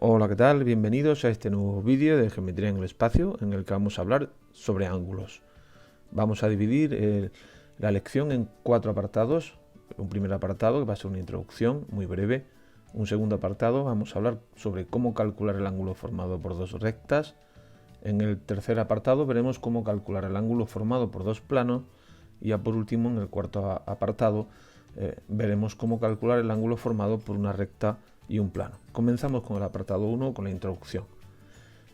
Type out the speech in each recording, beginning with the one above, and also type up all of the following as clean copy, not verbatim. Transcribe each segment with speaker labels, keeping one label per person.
Speaker 1: Hola, ¿qué tal? Bienvenidos a este nuevo vídeo de Geometría en el Espacio, en el que vamos a hablar sobre ángulos. Vamos a dividir la lección en 4 apartados. Un primer apartado que va a ser una introducción muy breve. Un segundo apartado vamos a hablar sobre cómo calcular el ángulo formado por dos rectas. En el tercer apartado veremos cómo calcular el ángulo formado por dos planos. Y ya por último, en el cuarto apartado, veremos cómo calcular el ángulo formado por una recta y un plano. Comenzamos con el apartado 1, con la introducción.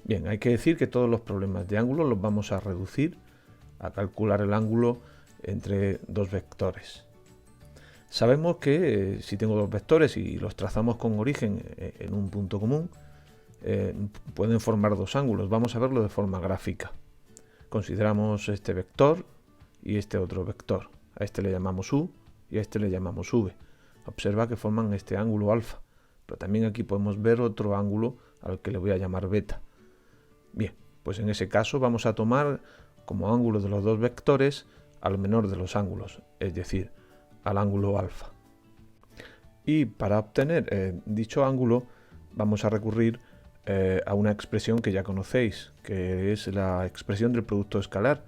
Speaker 1: Bien, hay que decir que todos los problemas de ángulo los vamos a reducir a calcular el ángulo entre dos vectores. Sabemos que si tengo dos vectores y los trazamos con origen en un punto común, pueden formar dos ángulos. Vamos a verlo de forma gráfica. Consideramos este vector y este otro vector. A este le llamamos U y a este le llamamos V. Observa que forman este ángulo alfa. Pero también aquí podemos ver otro ángulo al que le voy a llamar beta. Bien, pues en ese caso vamos a tomar como ángulo de los dos vectores al menor de los ángulos, es decir, al ángulo alfa. Y para obtener dicho ángulo vamos a recurrir a una expresión que ya conocéis, que es la expresión del producto escalar,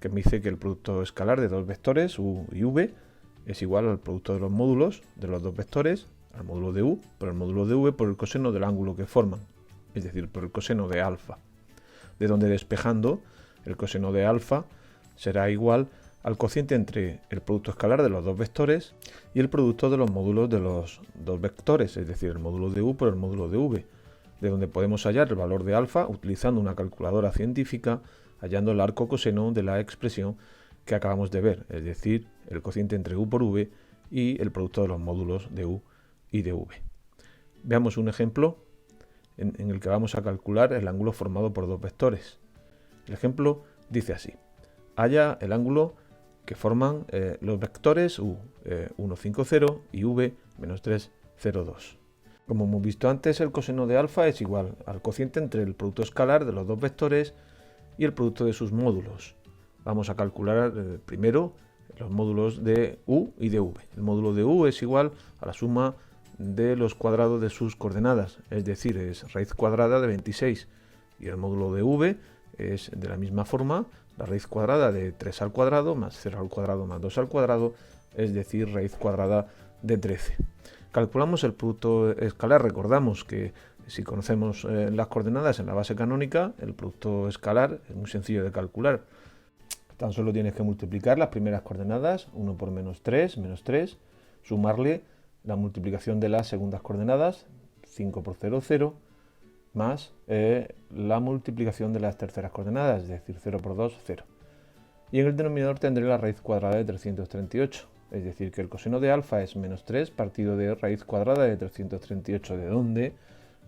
Speaker 1: que me dice que el producto escalar de dos vectores, U y V, es igual al producto de los módulos de los dos vectores, al módulo de U por el módulo de V por el coseno del ángulo que forman, es decir, por el coseno de alfa, de donde despejando el coseno de alfa será igual al cociente entre el producto escalar de los dos vectores y el producto de los módulos de los dos vectores, es decir, el módulo de U por el módulo de V, de donde podemos hallar el valor de alfa utilizando una calculadora científica, hallando el arco coseno de la expresión que acabamos de ver, es decir, el cociente entre U por V y el producto de los módulos de U y de V. Veamos un ejemplo en el que vamos a calcular el ángulo formado por dos vectores. El ejemplo dice así: halla el ángulo que forman los vectores U 1, 5, 0 y V menos 3, 0, 2. Como hemos visto antes, el coseno de alfa es igual al cociente entre el producto escalar de los dos vectores y el producto de sus módulos. Vamos a calcular primero los módulos de U y de V. El módulo de U es igual a la suma de los cuadrados de sus coordenadas, es decir, es raíz cuadrada de 26, y el módulo de V es de la misma forma la raíz cuadrada de 3 al cuadrado más 0 al cuadrado más 2 al cuadrado, es decir, raíz cuadrada de 13. Calculamos el producto escalar. Recordamos que si conocemos las coordenadas en la base canónica, el producto escalar es muy sencillo de calcular. Tan solo tienes que multiplicar las primeras coordenadas, 1 por menos 3, sumarle la multiplicación de las segundas coordenadas, 5 por 0, 0, más la multiplicación de las terceras coordenadas, es decir, 0 por 2, 0. Y en el denominador tendré la raíz cuadrada de 338, es decir, que el coseno de alfa es menos 3 partido de raíz cuadrada de 338, de donde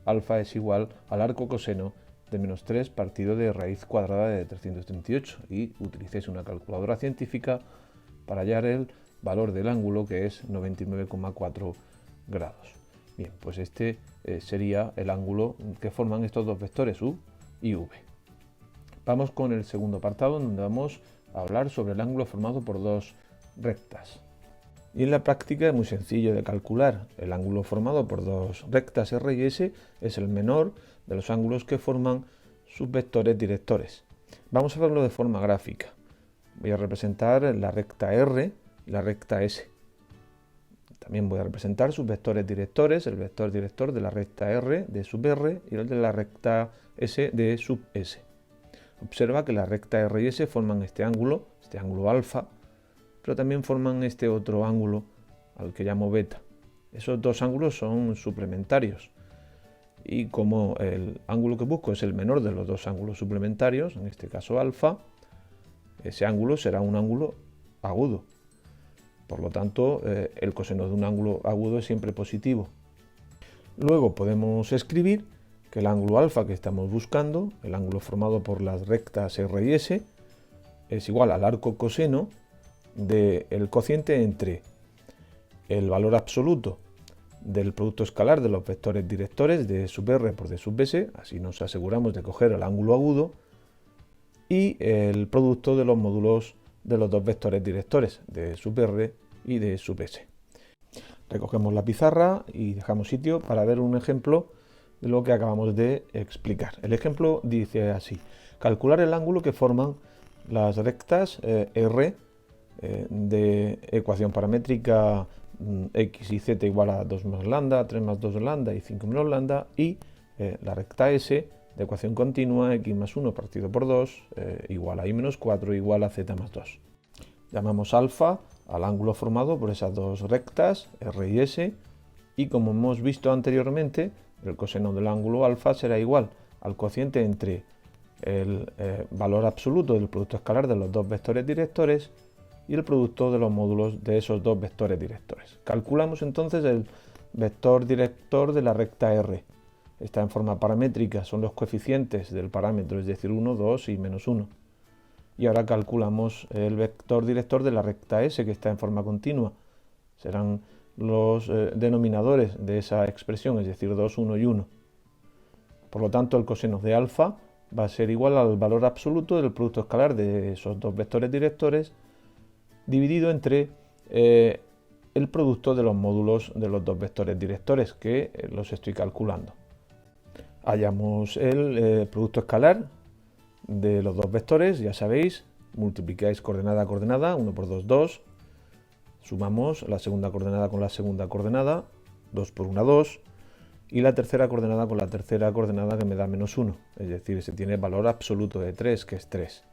Speaker 1: alfa es igual al arco coseno de menos 3 partido de raíz cuadrada de 338, y utilicéis una calculadora científica para hallar el valor del ángulo, que es 99,4 grados. Bien, pues este sería el ángulo que forman estos dos vectores U y V. Vamos con el segundo apartado, donde vamos a hablar sobre el ángulo formado por dos rectas. Y en la práctica es muy sencillo de calcular. El ángulo formado por dos rectas R y S es el menor de los ángulos que forman sus vectores directores. Vamos a verlo de forma gráfica. Voy a representar la recta R y la recta S. También voy a representar sus vectores directores, el vector director de la recta R de sub R y el de la recta S de sub S. Observa que la recta R y S forman este ángulo alfa, pero también forman este otro ángulo al que llamo beta. Esos dos ángulos son suplementarios, y como el ángulo que busco es el menor de los dos ángulos suplementarios, en este caso alfa, ese ángulo será un ángulo agudo. Por lo tanto, el coseno de un ángulo agudo es siempre positivo. Luego podemos escribir que el ángulo alfa que estamos buscando, el ángulo formado por las rectas R y S, es igual al arco coseno del cociente entre el valor absoluto del producto escalar de los vectores directores de sub R por D sub S, así nos aseguramos de coger el ángulo agudo, y el producto de los módulos de los dos vectores directores de sub R y de sub S. Recogemos la pizarra y dejamos sitio para ver un ejemplo de lo que acabamos de explicar. El ejemplo dice así: calcular el ángulo que forman las rectas R de ecuación paramétrica x y z igual a 2 más lambda, 3 más 2 lambda y 5 menos lambda, y la recta S de ecuación continua x más 1 partido por 2 igual a y menos 4 igual a z más 2. Llamamos alfa al ángulo formado por esas dos rectas, R y S, y como hemos visto anteriormente, el coseno del ángulo alfa será igual al cociente entre el valor absoluto del producto escalar de los dos vectores directores y el producto de los módulos de esos dos vectores directores. Calculamos entonces el vector director de la recta R. Está en forma paramétrica, son los coeficientes del parámetro, es decir, 1, 2 y menos 1. Y ahora calculamos el vector director de la recta S, que está en forma continua. Serán los denominadores de esa expresión, es decir, 2, 1 y 1. Por lo tanto, el coseno de alfa va a ser igual al valor absoluto del producto escalar de esos dos vectores directores dividido entre el producto de los módulos de los dos vectores directores, que los estoy calculando. Hallamos el producto escalar de los dos vectores, ya sabéis, multiplicáis coordenada a coordenada, 1 por 2, 2, sumamos la segunda coordenada con la segunda coordenada, 2 por 1, 2, y la tercera coordenada con la tercera coordenada, que me da menos 1, es decir, se tiene valor absoluto de 3, que es 3.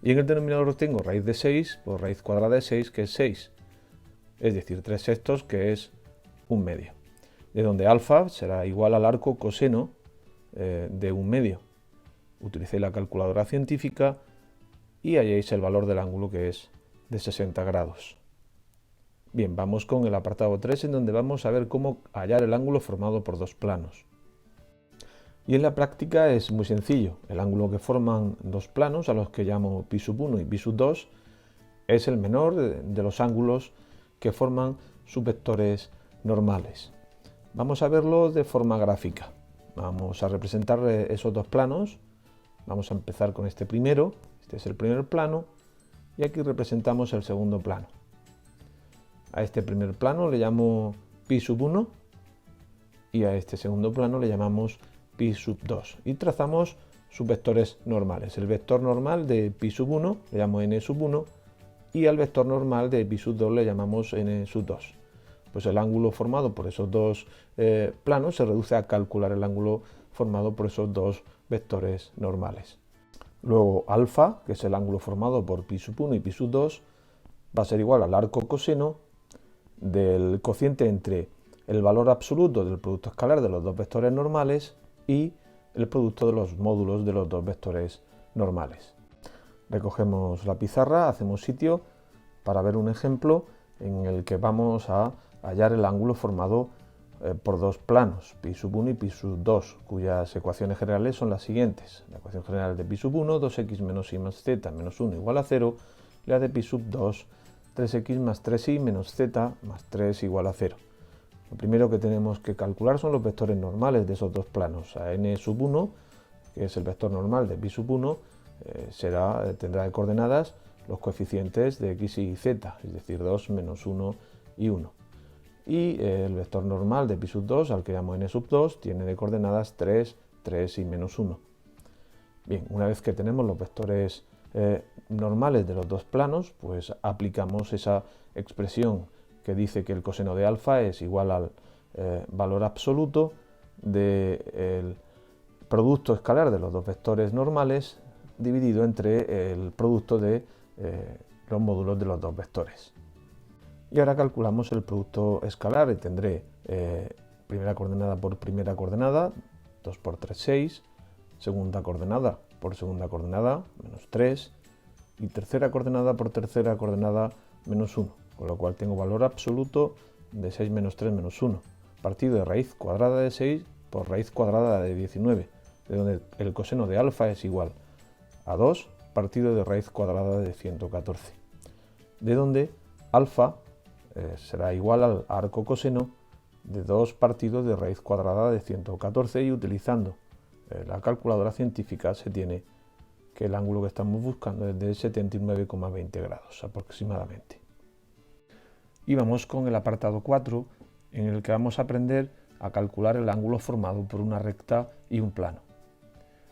Speaker 1: Y en el denominador tengo raíz de 6 por raíz cuadrada de 6, que es 6, es decir, 3 sextos, que es 1 medio, de donde alfa será igual al arco coseno de 1 medio. Utilicé la calculadora científica y halléis el valor del ángulo, que es de 60 grados. Bien, vamos con el apartado 3, en donde vamos a ver cómo hallar el ángulo formado por dos planos. Y en la práctica es muy sencillo. El ángulo que forman dos planos, a los que llamo pi sub 1 y pi sub 2, es el menor de los ángulos que forman sus vectores normales. Vamos a verlo de forma gráfica. Vamos a representar esos dos planos. Vamos a empezar con este primero. Este es el primer plano y aquí representamos el segundo plano. A este primer plano le llamo pi sub 1 y a este segundo plano le llamamos pi sub 2 y trazamos sus vectores normales. El vector normal de pi sub 1 le llamo n sub 1 y al vector normal de pi sub 2 le llamamos n sub 2. Pues el ángulo formado por esos dos planos se reduce a calcular el ángulo formado por esos dos vectores normales. Luego alfa, que es el ángulo formado por pi sub 1 y pi sub 2, va a ser igual al arco coseno del cociente entre el valor absoluto del producto escalar de los dos vectores normales y el producto de los módulos de los dos vectores normales. Recogemos la pizarra, hacemos sitio para ver un ejemplo en el que vamos a hallar el ángulo formado por dos planos, pi sub 1 y pi sub 2, cuyas ecuaciones generales son las siguientes. La ecuación general de pi sub 1, 2x menos y más z menos 1 igual a 0, y la de pi sub 2, 3x más 3y menos z más 3 igual a 0. Lo primero que tenemos que calcular son los vectores normales de esos dos planos. A n sub 1, que es el vector normal de pi sub 1, tendrá de coordenadas los coeficientes de x y z, es decir, 2, menos 1 y 1. Y el vector normal de pi sub 2, al que llamo n sub 2, tiene de coordenadas 3, 3 y menos 1. Bien, una vez que tenemos los vectores normales de los dos planos, pues aplicamos esa expresión que dice que el coseno de alfa es igual al valor absoluto del producto escalar de los dos vectores normales dividido entre el producto de los módulos de los dos vectores. Y ahora calculamos el producto escalar y tendré primera coordenada por primera coordenada, 2 por 3, 6, segunda coordenada por segunda coordenada, menos 3, y tercera coordenada por tercera coordenada, menos 1, con lo cual tengo valor absoluto de 6 menos 3 menos 1, partido de raíz cuadrada de 6 por raíz cuadrada de 19, de donde el coseno de alfa es igual a 2 partido de raíz cuadrada de 114, de donde alfa será igual al arco coseno de 2 partidos de raíz cuadrada de 114, y utilizando la calculadora científica se tiene que el ángulo que estamos buscando es de 79,20 grados aproximadamente. Y vamos con el apartado 4, en el que vamos a aprender a calcular el ángulo formado por una recta y un plano.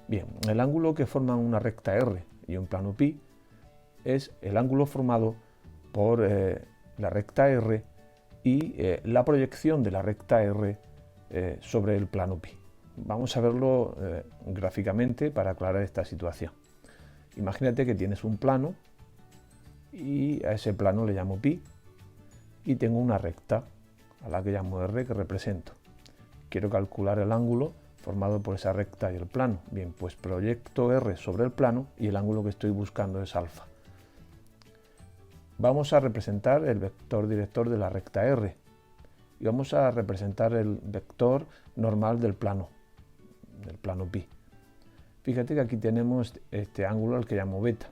Speaker 1: Bien, el ángulo que forman una recta R y un plano pi es el ángulo formado por la recta R y la proyección de la recta R sobre el plano pi. Vamos a verlo gráficamente para aclarar esta situación. Imagínate que tienes un plano y a ese plano le llamo pi y tengo una recta a la que llamo R, que represento. Quiero calcular el ángulo formado por esa recta y el plano. Bien, pues proyecto R sobre el plano y el ángulo que estoy buscando es alfa. Vamos a representar el vector director de la recta R y vamos a representar el vector normal del plano pi. Fíjate que aquí tenemos este ángulo al que llamo beta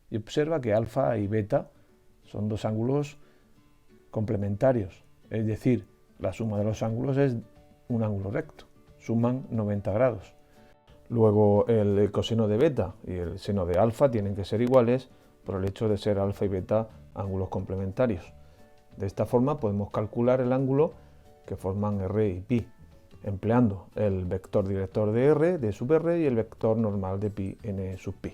Speaker 1: y observa que alfa y beta son dos ángulos complementarios, es decir, la suma de los ángulos es un ángulo recto, suman 90 grados. Luego el coseno de beta y el seno de alfa tienen que ser iguales por el hecho de ser alfa y beta ángulos complementarios. De esta forma podemos calcular el ángulo que forman R y pi, empleando el vector director de R, d sub R, y el vector normal de pi, n sub pi.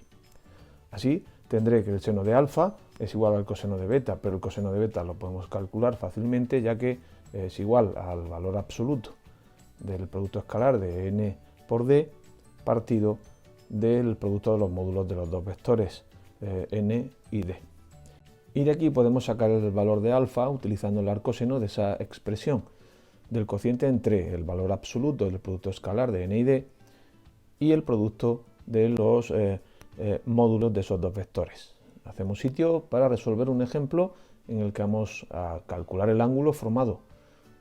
Speaker 1: Así tendré que el seno de alfa es igual al coseno de beta, pero el coseno de beta lo podemos calcular fácilmente, ya que es igual al valor absoluto del producto escalar de n por d partido del producto de los módulos de los dos vectores n y d. Y de aquí podemos sacar el valor de alfa utilizando el arcoseno de esa expresión del cociente entre el valor absoluto del producto escalar de n y d y el producto de los módulos de esos dos vectores. Hacemos sitio para resolver un ejemplo en el que vamos a calcular el ángulo formado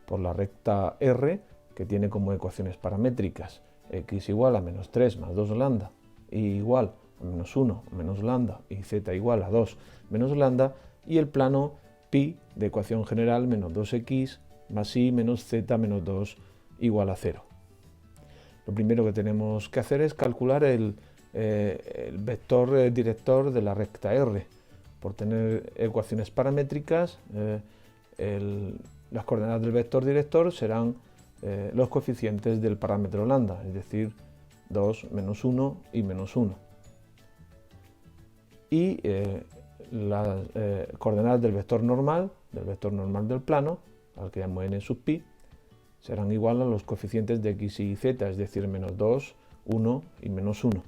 Speaker 1: por la recta R, que tiene como ecuaciones paramétricas x igual a menos 3 más 2 lambda, y igual a menos 1 menos lambda y z igual a 2 menos lambda, y el plano pi de ecuación general menos 2x más y menos z menos 2 igual a 0. Lo primero que tenemos que hacer es calcular el vector director de la recta R. Por tener ecuaciones paramétricas, las coordenadas del vector director serán los coeficientes del parámetro lambda, es decir, 2, menos 1 y menos 1. Y las coordenadas del vector normal del plano, al que llamo n sub pi, serán igual a los coeficientes de x y z, es decir, menos 2, 1 y menos 1.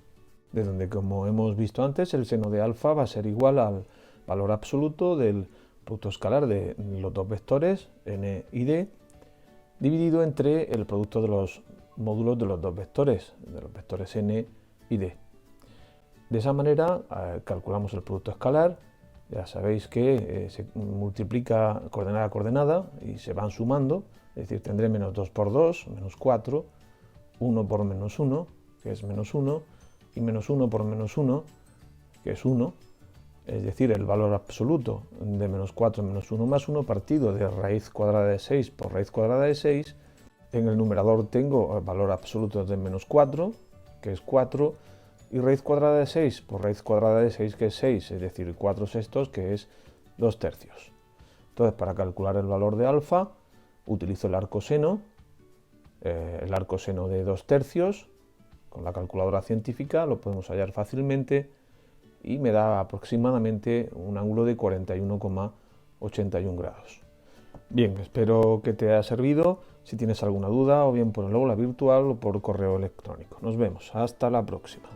Speaker 1: De donde, como hemos visto antes, el seno de alfa va a ser igual al valor absoluto del producto escalar de los dos vectores, n y d, dividido entre el producto de los módulos de los dos vectores, de los vectores n y d. De esa manera calculamos el producto escalar. Ya sabéis que se multiplica coordenada a coordenada y se van sumando, es decir, tendré menos 2 por 2, menos 4, 1 por menos 1, que es menos 1, y menos 1 por menos 1, que es 1, es decir, el valor absoluto de menos 4 menos 1 más 1 partido de raíz cuadrada de 6 por raíz cuadrada de 6. En el numerador tengo el valor absoluto de menos 4, que es 4, y raíz cuadrada de 6 por raíz cuadrada de 6, que es 6, es decir, 4 sextos, que es 2 tercios. Entonces, para calcular el valor de alfa, utilizo el arcoseno de 2 tercios. Con la calculadora científica lo podemos hallar fácilmente y me da aproximadamente un ángulo de 41,81 grados. Bien, espero que te haya servido. Si tienes alguna duda, o bien por el aula virtual o por correo electrónico. Nos vemos. Hasta la próxima.